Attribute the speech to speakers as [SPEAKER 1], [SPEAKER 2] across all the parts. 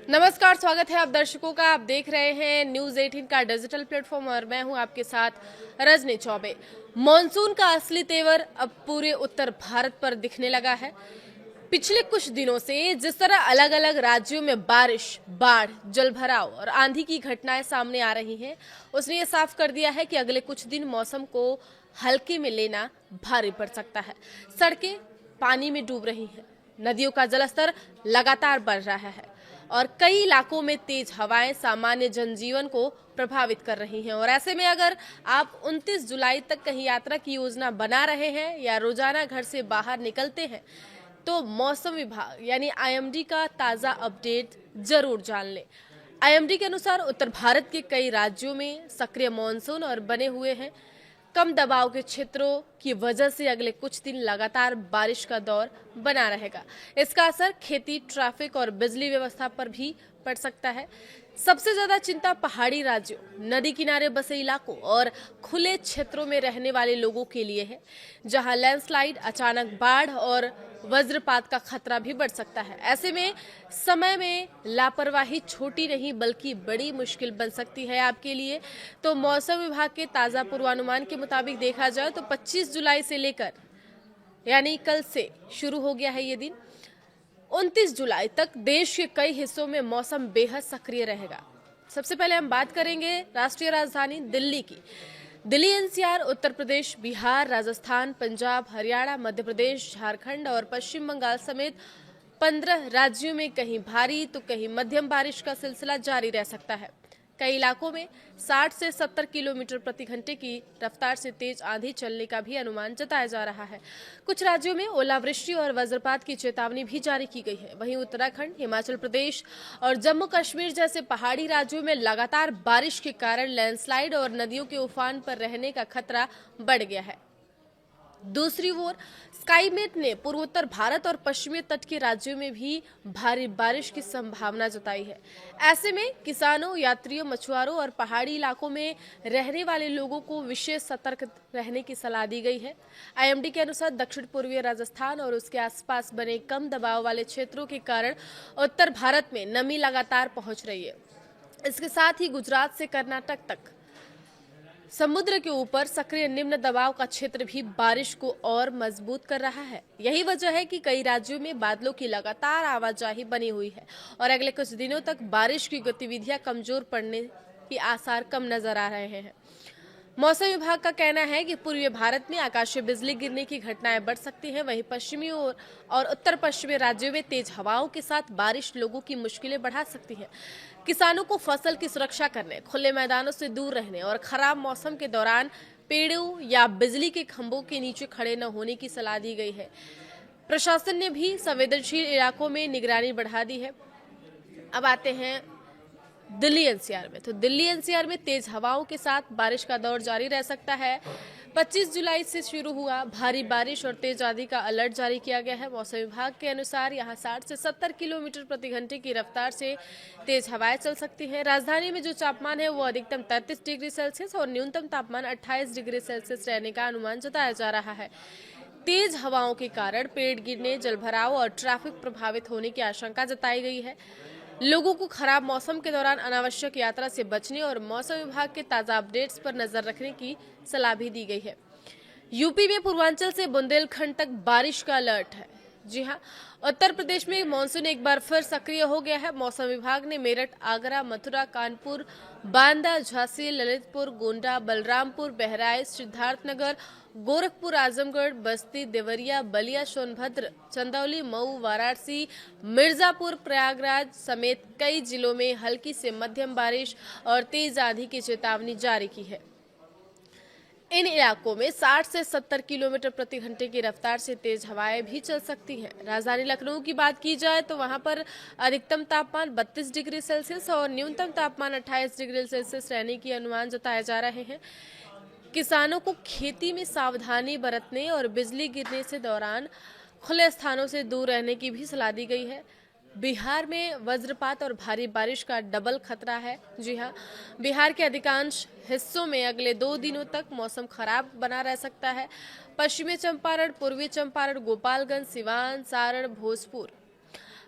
[SPEAKER 1] नमस्कार, स्वागत है आप दर्शकों का। आप देख रहे हैं न्यूज 18 का डिजिटल प्लेटफॉर्म और मैं हूं आपके साथ रजनी चौबे। मॉनसून का असली तेवर अब पूरे उत्तर भारत पर दिखने लगा है। पिछले कुछ दिनों से जिस तरह अलग अलग राज्यों में बारिश, बाढ़, जलभराव और आंधी की घटनाएं सामने आ रही हैं, उसने ये साफ कर दिया है कि अगले कुछ दिन मौसम को हल्के में लेना भारी पड़ सकता है। सड़कें पानी में डूब रही हैं, नदियों का जलस्तर लगातार बढ़ रहा है और कई इलाकों में तेज हवाएं सामान्य जनजीवन को प्रभावित कर रही हैं। और ऐसे में अगर आप 29 जुलाई तक कहीं यात्रा की योजना बना रहे हैं या रोजाना घर से बाहर निकलते हैं, तो मौसम विभाग यानी आईएमडी का ताजा अपडेट जरूर जान लें। आईएमडी के अनुसार उत्तर भारत के कई राज्यों में सक्रिय मानसून और बने हुए हैं कम दबाव के क्षेत्रों की वजह से अगले कुछ दिन लगातार बारिश का दौर बना रहेगा। इसका असर खेती, ट्रैफिक और बिजली व्यवस्था पर भी पड़ सकता है। सबसे ज्यादा चिंता पहाड़ी राज्यों, नदी किनारे बसे इलाकों और खुले क्षेत्रों में रहने वाले लोगों के लिए है, जहां लैंडस्लाइड, अचानक बाढ़ और वज्रपात का खतरा भी बढ़ सकता है। ऐसे में समय में लापरवाही छोटी नहीं बल्कि बड़ी मुश्किल बन सकती है आपके लिए। तो मौसम विभाग के ताजा पूर्वानुमान के मुताबिक देखा जाए तो 25 जुलाई से लेकर यानी कल से शुरू हो गया है ये दिन, 29 जुलाई तक देश के कई हिस्सों में मौसम बेहद सक्रिय रहेगा। सबसे पहले हम बात करेंगे राष्ट्रीय राजधानी दिल्ली की। दिल्ली एनसीआर, उत्तर प्रदेश, बिहार, राजस्थान, पंजाब, हरियाणा, मध्य प्रदेश, झारखंड और पश्चिम बंगाल समेत 15 राज्यों में कहीं भारी तो कहीं मध्यम बारिश का सिलसिला जारी रह सकता है। कई इलाकों में 60 से 70 किलोमीटर प्रति घंटे की रफ्तार से तेज आंधी चलने का भी अनुमान जताया जा रहा है। कुछ राज्यों में ओलावृष्टि और वज्रपात की चेतावनी भी जारी की गई है। वहीं उत्तराखंड, हिमाचल प्रदेश और जम्मू कश्मीर जैसे पहाड़ी राज्यों में लगातार बारिश के कारण लैंडस्लाइड और नदियों के उफान पर रहने का खतरा बढ़ गया है। दूसरी ओर स्काईमेट ने पूर्वोत्तर भारत और पश्चिमी तट के राज्यों में भी भारी बारिश की संभावना जताई है। ऐसे में किसानों, यात्रियों, मछुआरों और पहाड़ी इलाकों में रहने वाले लोगों को विशेष सतर्क रहने की सलाह दी गई है। आईएमडी के अनुसार दक्षिण पूर्वी राजस्थान और उसके आसपास बने कम दबाव वाले क्षेत्रों के कारण उत्तर भारत में नमी लगातार पहुंच रही है। इसके साथ ही गुजरात से कर्नाटक तक समुद्र के ऊपर सक्रिय निम्न दबाव का क्षेत्र भी बारिश को और मजबूत कर रहा है। यही वजह है कि कई राज्यों में बादलों की लगातार आवाजाही बनी हुई है और अगले कुछ दिनों तक बारिश की गतिविधियां कमजोर पड़ने के आसार कम नजर आ रहे हैं। मौसम विभाग का कहना है कि पूर्वी भारत में आकाशीय बिजली गिरने की घटनाएं बढ़ सकती हैं। वहीं पश्चिमी और उत्तर पश्चिमी राज्यों में तेज हवाओं के साथ बारिश लोगों की मुश्किलें बढ़ा सकती है। किसानों को फसल की सुरक्षा करने, खुले मैदानों से दूर रहने और खराब मौसम के दौरान पेड़ों या बिजली के खंभों के नीचे खड़े न होने की सलाह दी गई है। प्रशासन ने भी संवेदनशील इलाकों में निगरानी बढ़ा दी है। अब आते हैं दिल्ली एनसीआर में। तो दिल्ली एनसीआर में तेज हवाओं के साथ बारिश का दौर जारी रह सकता है। 25 जुलाई से शुरू हुआ भारी बारिश और तेज आंधी का अलर्ट जारी किया गया है। मौसम विभाग के अनुसार यहां 60 से 70 किलोमीटर प्रति घंटे की रफ्तार से तेज हवाएं चल सकती हैं। राजधानी में जो तापमान है वो अधिकतम 33 डिग्री सेल्सियस और न्यूनतम तापमान 28 डिग्री सेल्सियस रहने का अनुमान जताया जा रहा है। तेज हवाओं के कारण पेड़ गिरने, जलभराव और ट्रैफिक प्रभावित होने की आशंका जताई गई है। लोगों को खराब मौसम के दौरान अनावश्यक यात्रा से बचने और मौसम विभाग के ताजा अपडेट्स पर नजर रखने की सलाह भी दी गई है। यूपी में पूर्वांचल से बुंदेलखंड तक बारिश का अलर्ट है। जी हां, उत्तर प्रदेश में मानसून एक बार फिर सक्रिय हो गया है। मौसम विभाग ने मेरठ, आगरा, मथुरा, कानपुर, बांदा, झांसी, ललितपुर, गोंडा, बलरामपुर, बहराइच, सिद्धार्थनगर, गोरखपुर, आजमगढ़, बस्ती, देवरिया, बलिया, सोनभद्र, चंदौली, मऊ, वाराणसी, मिर्जापुर, प्रयागराज समेत कई जिलों में हल्की से मध्यम बारिश और तेज आंधी की चेतावनी जारी की है। इन इलाकों में 60 से 70 किलोमीटर प्रति घंटे की रफ्तार से तेज हवाएं भी चल सकती हैं। राजधानी लखनऊ की बात की जाए तो वहां पर अधिकतम तापमान 32 डिग्री सेल्सियस और न्यूनतम तापमान 28 डिग्री सेल्सियस रहने की अनुमान जताए जा रहे हैं। किसानों को खेती में सावधानी बरतने और बिजली गिरने से दौरान खुले स्थानों से दूर रहने की भी सलाह दी गई है। बिहार में वज्रपात और भारी बारिश का डबल खतरा है। जी हां, बिहार के अधिकांश हिस्सों में अगले 2 दिनों तक मौसम खराब बना रह सकता है। पश्चिमी चंपारण, पूर्वी चंपारण, गोपालगंज, सिवान, सारण, भोजपुर,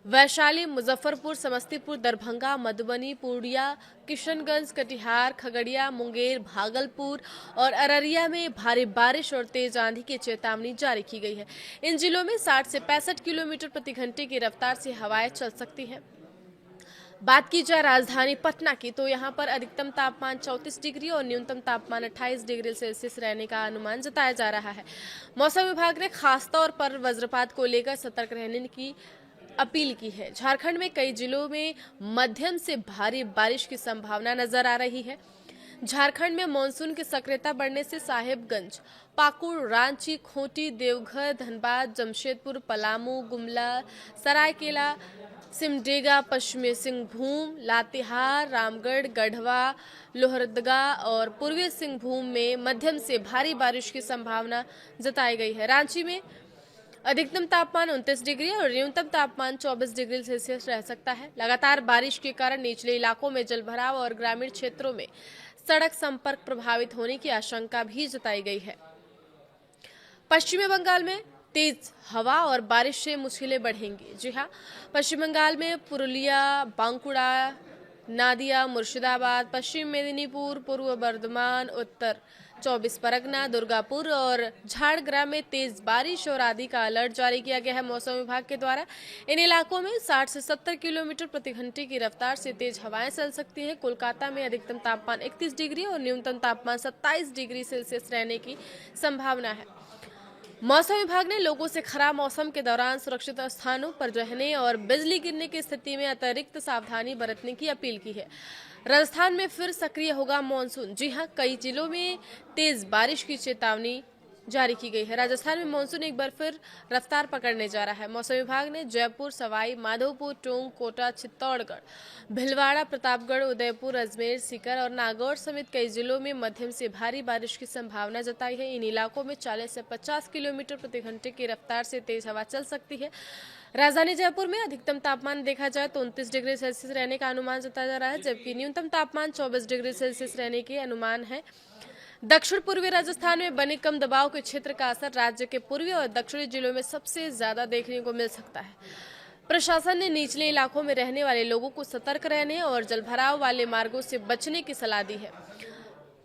[SPEAKER 1] वैशाली, मुजफ्फरपुर, समस्तीपुर, दरभंगा, मधुबनी, पूर्णिया, किशनगंज, कटिहार, खगड़िया, मुंगेर, भागलपुर और अररिया में भारी बारिश और तेज आंधी की चेतावनी जारी की गई है। इन जिलों में 60 से 65 किलोमीटर प्रति घंटे की रफ्तार से हवाएं चल सकती हैं। बात की जाए राजधानी पटना की, तो यहाँ पर अधिकतम तापमान 34 डिग्री और न्यूनतम तापमान 28 डिग्री सेल्सियस रहने का अनुमान जताया जा रहा है। मौसम विभाग ने खासतौर पर वज्रपात को लेकर सतर्क रहने की अपील की है। झारखंड में कई जिलों में मध्यम से भारी बारिश की संभावना नजर आ रही है। झारखंड में मानसून की सक्रियता बढ़ने से साहिबगंज, पाकुड़, रांची, खूंटी, देवघर, धनबाद, जमशेदपुर, पलामू, गुमला, सरायकेला, सिमडेगा, पश्चिमी सिंहभूम, लातेहार, रामगढ़, गढ़वा, लोहरदगा और पूर्वी सिंहभूम में मध्यम से भारी बारिश की संभावना जताई गई है। रांची में अधिकतम तापमान 29 डिग्री और न्यूनतम तापमान 24 डिग्री सेल्सियस रह सकता है। लगातार बारिश के कारण निचले इलाकों में जलभराव और ग्रामीण क्षेत्रों में सड़क संपर्क प्रभावित होने की आशंका भी जताई गई है। पश्चिमी बंगाल में तेज हवा और बारिश से मुश्किलें बढ़ेंगी। जी हाँ, पश्चिम बंगाल में पुरुलिया, बांकुड़ा, नादिया, मुर्शिदाबाद, पश्चिम मेदिनीपुर, पूर्व बर्धमान, उत्तर 24 परगना, दुर्गापुर और झारग्राम में तेज बारिश और आंधी का अलर्ट जारी किया गया है मौसम विभाग के द्वारा। इन इलाकों में 60 से 70 किलोमीटर प्रति घंटे की रफ्तार से तेज हवाएं चल सकती हैं। कोलकाता में अधिकतम तापमान 31 डिग्री और न्यूनतम तापमान 27 डिग्री सेल्सियस रहने की संभावना है। मौसम विभाग ने लोगों से खराब मौसम के दौरान सुरक्षित स्थानों पर रहने और बिजली गिरने की स्थिति में अतिरिक्त सावधानी बरतने की अपील की है। राजस्थान में फिर सक्रिय होगा मानसून। जी हां, कई जिलों में तेज बारिश की चेतावनी जारी की गई है। राजस्थान में मानसून एक बार फिर रफ्तार पकड़ने जा रहा है। मौसम विभाग ने जयपुर, सवाई माधोपुर, टोंक, कोटा, चित्तौड़गढ़, भिलवाड़ा, प्रतापगढ़, उदयपुर, अजमेर, सीकर और नागौर समेत कई जिलों में मध्यम से भारी बारिश की संभावना जताई है। इन इलाकों में 40 से 50 किलोमीटर प्रति घंटे की रफ्तार से तेज हवा चल सकती है। राजधानी जयपुर में अधिकतम तापमान देखा जाए तो 29 डिग्री सेल्सियस रहने का अनुमान जताया जा रहा है, जबकि न्यूनतम तापमान 24 डिग्री सेल्सियस रहने के अनुमान है। दक्षिण पूर्वी राजस्थान में बने कम दबाव के क्षेत्र का असर राज्य के पूर्वी और दक्षिणी जिलों में सबसे ज्यादा देखने को मिल सकता है। प्रशासन ने निचले इलाकों में रहने वाले लोगों को सतर्क रहने और जलभराव वाले मार्गों से बचने की सलाह दी है।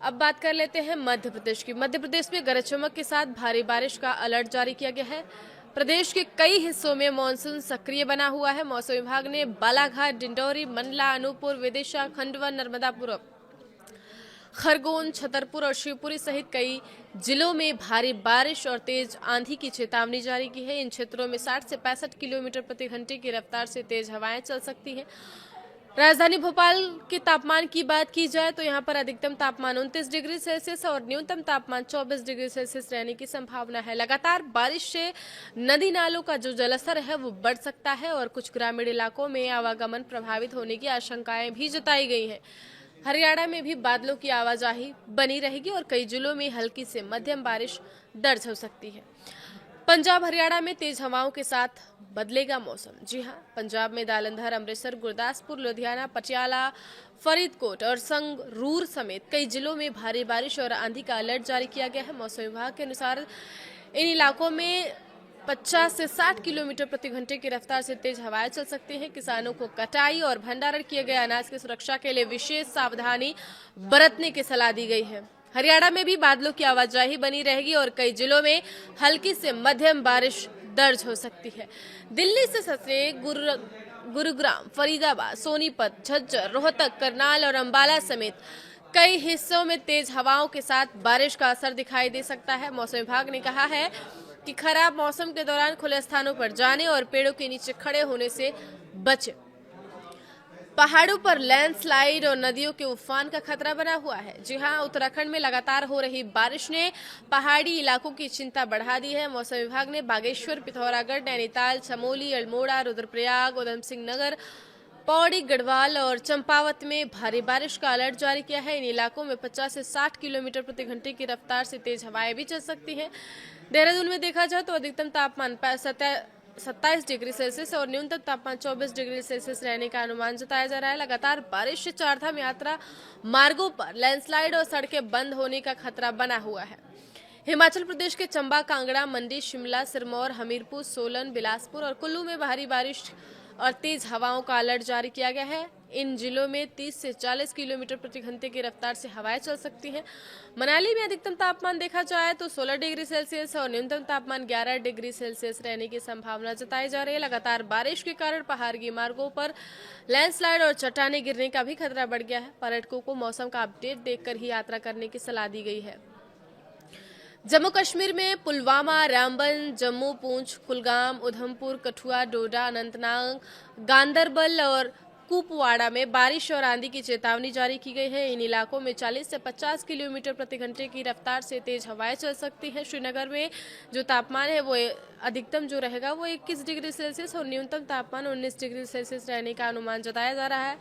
[SPEAKER 1] अब बात कर लेते हैं मध्य प्रदेश की। मध्य प्रदेश में गरज चमक के साथ भारी बारिश का अलर्ट जारी किया गया है। प्रदेश के कई हिस्सों में मानसून सक्रिय बना हुआ है। मौसम विभाग ने बालाघाट, डिंडौरी, मंडला, अनूपपुर, विदिशा, खंडवा, नर्मदापुर, खरगोन, छतरपुर और शिवपुरी सहित कई जिलों में भारी बारिश और तेज आंधी की चेतावनी जारी की है। इन क्षेत्रों में 60 से 65 किलोमीटर प्रति घंटे की रफ्तार से तेज हवाएं चल सकती हैं। राजधानी भोपाल के तापमान की बात की जाए तो यहाँ पर अधिकतम तापमान 29 डिग्री सेल्सियस और न्यूनतम तापमान 24 डिग्री सेल्सियस रहने की संभावना है। लगातार बारिश से नदी नालों का जो जलस्तर है वो बढ़ सकता है और कुछ ग्रामीण इलाकों में आवागमन प्रभावित होने की आशंकाएं भी जताई गई हैं। हरियाणा में भी बादलों की आवाजाही बनी रहेगी और कई जिलों में हल्की से मध्यम बारिश दर्ज हो सकती है। पंजाब, हरियाणा में तेज हवाओं के साथ बदलेगा मौसम। जी हां, पंजाब में जालंधर, अमृतसर, गुरदासपुर, लुधियाना, पटियाला, फरीदकोट और संगरूर समेत कई जिलों में भारी बारिश और आंधी का अलर्ट जारी किया गया है। मौसम विभाग के अनुसार इन इलाकों में 50 से 60 किलोमीटर प्रति घंटे की रफ्तार से तेज हवाएं चल सकती हैं। किसानों को कटाई और भंडारण किए गए अनाज की सुरक्षा के लिए विशेष सावधानी बरतने की सलाह दी गई है। हरियाणा में भी बादलों की आवाजाही बनी रहेगी और कई जिलों में हल्की से मध्यम बारिश दर्ज हो सकती है। दिल्ली से सटे गुरुग्राम, फरीदाबाद, सोनीपत, झज्जर, रोहतक, करनाल और अंबाला समेत कई हिस्सों में तेज हवाओं के साथ बारिश का असर दिखाई दे सकता है। मौसम विभाग ने कहा है कि खराब मौसम के दौरान खुले स्थानों पर जाने और पेड़ों के नीचे खड़े होने से बचें। पहाड़ों पर लैंडस्लाइड और नदियों के उफान का खतरा बना हुआ है। जी हां, उत्तराखंड में लगातार हो रही बारिश ने पहाड़ी इलाकों की चिंता बढ़ा दी है। मौसम विभाग ने बागेश्वर, पिथौरागढ़, नैनीताल, चमोली, अल्मोड़ा, रुद्रप्रयाग, उधमसिंह नगर, पौड़ी, गढ़वाल और चंपावत में भारी बारिश का अलर्ट जारी किया है। इन इलाकों में 50 से 60 किलोमीटर प्रति घंटे की रफ्तार से तेज हवाएं भी चल सकती हैं। देहरादून में देखा जाए तो अधिकतम तापमान 27 डिग्री सेल्सियस और न्यूनतम तापमान 24 डिग्री सेल्सियस रहने का अनुमान जताया जा रहा है। लगातार बारिश से चारधाम यात्रा मार्गों पर लैंडस्लाइड और सड़कें बंद होने का खतरा बना हुआ है। हिमाचल प्रदेश के चंबा, कांगड़ा, मंडी, शिमला, सिरमौर, हमीरपुर, सोलन, बिलासपुर और कुल्लू में भारी बारिश और तेज हवाओं का अलर्ट जारी किया गया है। इन जिलों में 30 से 40 किलोमीटर प्रति घंटे की रफ्तार से हवाएं चल सकती हैं। मनाली में अधिकतम तापमान देखा जाए तो 16 डिग्री सेल्सियस और न्यूनतम तापमान 11 डिग्री सेल्सियस रहने की संभावना जताई जा रही है। लगातार बारिश के कारण पहाड़ी मार्गों पर लैंडस्लाइड और चट्टानें गिरने का भी खतरा बढ़ गया है। पर्यटकों को मौसम का अपडेट देखकर ही यात्रा करने की सलाह दी गई है। जम्मू कश्मीर में पुलवामा, रामबन, जम्मू, पूंछ, कुलगाम, उधमपुर, कठुआ, डोडा, अनंतनाग, गांदरबल और कुपवाड़ा में बारिश और आंधी की चेतावनी जारी की गई है। इन इलाकों में 40 से 50 किलोमीटर प्रति घंटे की रफ्तार से तेज हवाएं चल सकती हैं। श्रीनगर में जो तापमान है वो अधिकतम जो रहेगा वो 21 डिग्री सेल्सियस और न्यूनतम तापमान 19 डिग्री सेल्सियस रहने का अनुमान जताया जा रहा है।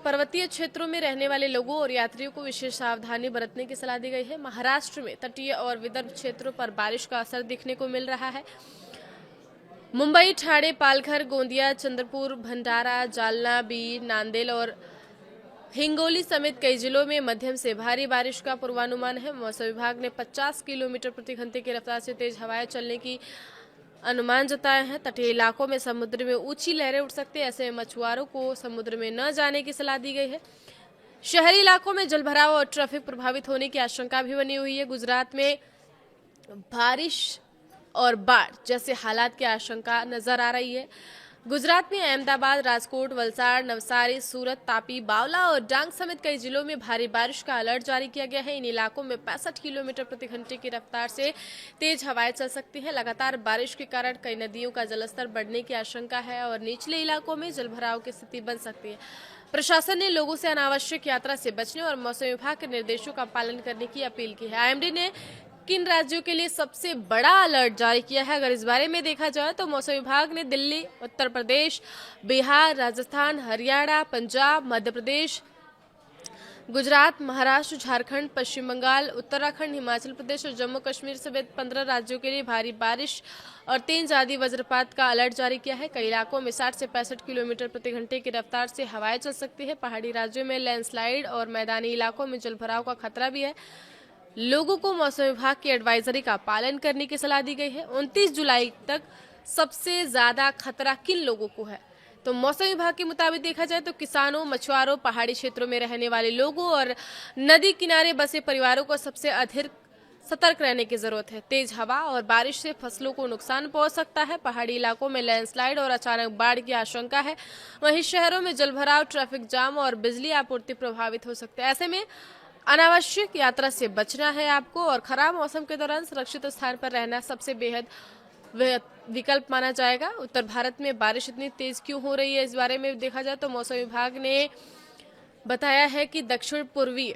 [SPEAKER 1] पर्वतीय क्षेत्रों में रहने वाले लोगों और यात्रियों को विशेष सावधानी बरतने की सलाह दी गई है। महाराष्ट्र में तटीय और विदर्भ क्षेत्रों पर बारिश का असर दिखने को मिल रहा है। मुंबई, ठाणे, पालघर, गोंदिया, चंद्रपुर, भंडारा, जालना, बीड, नांदेड़ और हिंगोली समेत कई जिलों में मध्यम से भारी बारिश का पूर्वानुमान है। मौसम विभाग ने 50 किलोमीटर प्रति घंटे की रफ्तार से तेज हवाएं चलने की अनुमान जताए हैं। तटीय इलाकों में समुद्र में ऊंची लहरें उठ सकती है। ऐसे में मछुआरों को समुद्र में न जाने की सलाह दी गई है। शहरी इलाकों में जलभराव और ट्रैफिक प्रभावित होने की आशंका भी बनी हुई है। गुजरात में बारिश और बाढ़ जैसे हालात की आशंका नजर आ रही है। गुजरात में अहमदाबाद, राजकोट, वलसाड़, नवसारी, सूरत, तापी, बावला और डांग समेत कई जिलों में भारी बारिश का अलर्ट जारी किया गया है। इन इलाकों में 65 किलोमीटर प्रति घंटे की रफ्तार से तेज हवाएं चल सकती हैं। लगातार बारिश के कारण कई नदियों का जलस्तर बढ़ने की आशंका है और निचले इलाकों में जलभराव की स्थिति बन सकती है। प्रशासन ने लोगों से अनावश्यक यात्रा से बचने और मौसम विभाग के निर्देशों का पालन करने की अपील की है। आईएमडी ने किन राज्यों के लिए सबसे बड़ा अलर्ट जारी किया है, अगर इस बारे में देखा जाए तो मौसम विभाग ने दिल्ली, उत्तर प्रदेश, बिहार, राजस्थान, हरियाणा, पंजाब, मध्य प्रदेश, गुजरात, महाराष्ट्र, झारखंड, पश्चिम बंगाल, उत्तराखंड, हिमाचल प्रदेश और जम्मू कश्मीर समेत 15 राज्यों के लिए भारी बारिश और तेज आंधी वज्रपात का अलर्ट जारी किया है। कई इलाकों में 60 से 65 किलोमीटर प्रति घंटे की रफ्तार से हवाएं चल सकती है। पहाड़ी राज्यों में लैंडस्लाइड और मैदानी इलाकों में जलभराव का खतरा भी है। लोगों को मौसम विभाग की एडवाइजरी का पालन करने की सलाह दी गई है। 29 जुलाई तक सबसे ज्यादा खतरा किन लोगों को है, तो मौसम विभाग के मुताबिक देखा जाए तो किसानों, मछुआरों, पहाड़ी क्षेत्रों में रहने वाले लोगों और नदी किनारे बसे परिवारों को सबसे अधिक सतर्क रहने की जरूरत है। तेज हवा और बारिश से फसलों को नुकसान पहुंच सकता है। पहाड़ी इलाकों में लैंडस्लाइड और अचानक बाढ़ की आशंका है। वहीं शहरों में जलभराव, ट्रैफिक जाम और बिजली आपूर्ति प्रभावित हो सकते हैं। ऐसे में अनावश्यक यात्रा से बचना है आपको और खराब मौसम के दौरान सुरक्षित स्थान पर रहना सबसे बेहद विकल्प माना जाएगा। उत्तर भारत में बारिश इतनी तेज क्यों हो रही है, इस बारे में देखा जाए तो मौसम विभाग ने बताया है कि दक्षिण पूर्वी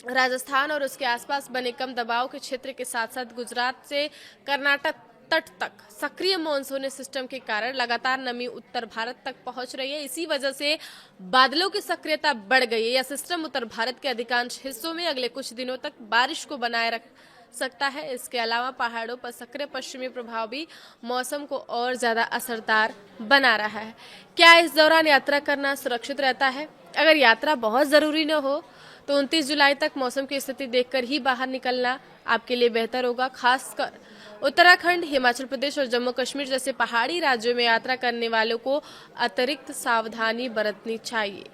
[SPEAKER 1] राजस्थान और उसके आसपास बने कम दबाव के क्षेत्र के साथ साथ गुजरात से कर्नाटक तट तक सक्रिय मॉनसूनी सिस्टम के कारण लगातार नमी उत्तर भारत तक पहुंच रही है। इसी वजह से बादलों की सक्रियता बढ़ गई है। यह सिस्टम उत्तर भारत के अधिकांश हिस्सों में अगले कुछ दिनों तक बारिश को बनाए रख सकता है। इसके अलावा पहाड़ों पर सक्रिय पश्चिमी प्रभाव भी मौसम को और ज्यादा असरदार बना रहा है। क्या इस दौरान यात्रा करना सुरक्षित रहता है? अगर यात्रा बहुत जरूरी न हो तो 29 जुलाई तक मौसम की स्थिति देखकर ही बाहर निकलना आपके लिए बेहतर होगा। खासकर उत्तराखंड, हिमाचल प्रदेश और जम्मू कश्मीर जैसे पहाड़ी राज्यों में यात्रा करने वालों को अतिरिक्त सावधानी बरतनी चाहिए।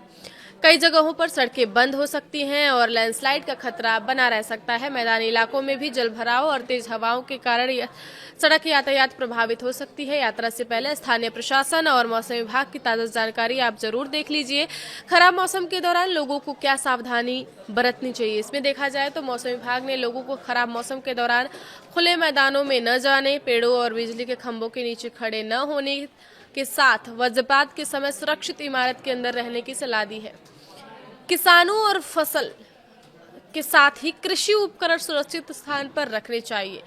[SPEAKER 1] कई जगहों पर सड़कें बंद हो सकती हैं और लैंडस्लाइड का खतरा बना रह सकता है। मैदानी इलाकों में भी जलभराव और तेज हवाओं के कारण सड़क यातायात प्रभावित हो सकती है। यात्रा से पहले स्थानीय प्रशासन और मौसम विभाग की ताज़ा जानकारी आप जरूर देख लीजिए। खराब मौसम के दौरान लोगों को क्या सावधानी बरतनी चाहिए, इसमें देखा जाए तो मौसम विभाग ने लोगों को खराब मौसम के दौरान खुले मैदानों में न जाने, पेड़ों और बिजली के खंभों के नीचे खड़े न होने के साथ वज्रपात के समय सुरक्षित इमारत के अंदर रहने की सलाह दी है। किसानों और फसल के साथ ही कृषि उपकरण सुरक्षित स्थान पर रखने चाहिए।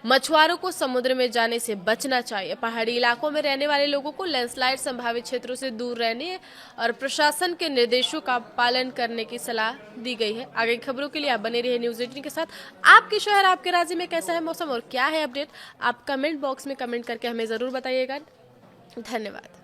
[SPEAKER 1] मछुआरों को समुद्र में जाने से बचना चाहिए। पहाड़ी इलाकों में रहने वाले लोगों को लैंडस्लाइड संभावित क्षेत्रों से दूर रहने और प्रशासन के निर्देशों का पालन करने की सलाह दी गई है। आगे की खबरों के लिए आप बने रहिए न्यूज़ 18 के साथ। आपके शहर, आपके राज्य में कैसा है मौसम और क्या है अपडेट, आप कमेंट बॉक्स में कमेंट करके हमें जरूर बताइएगा। धन्यवाद।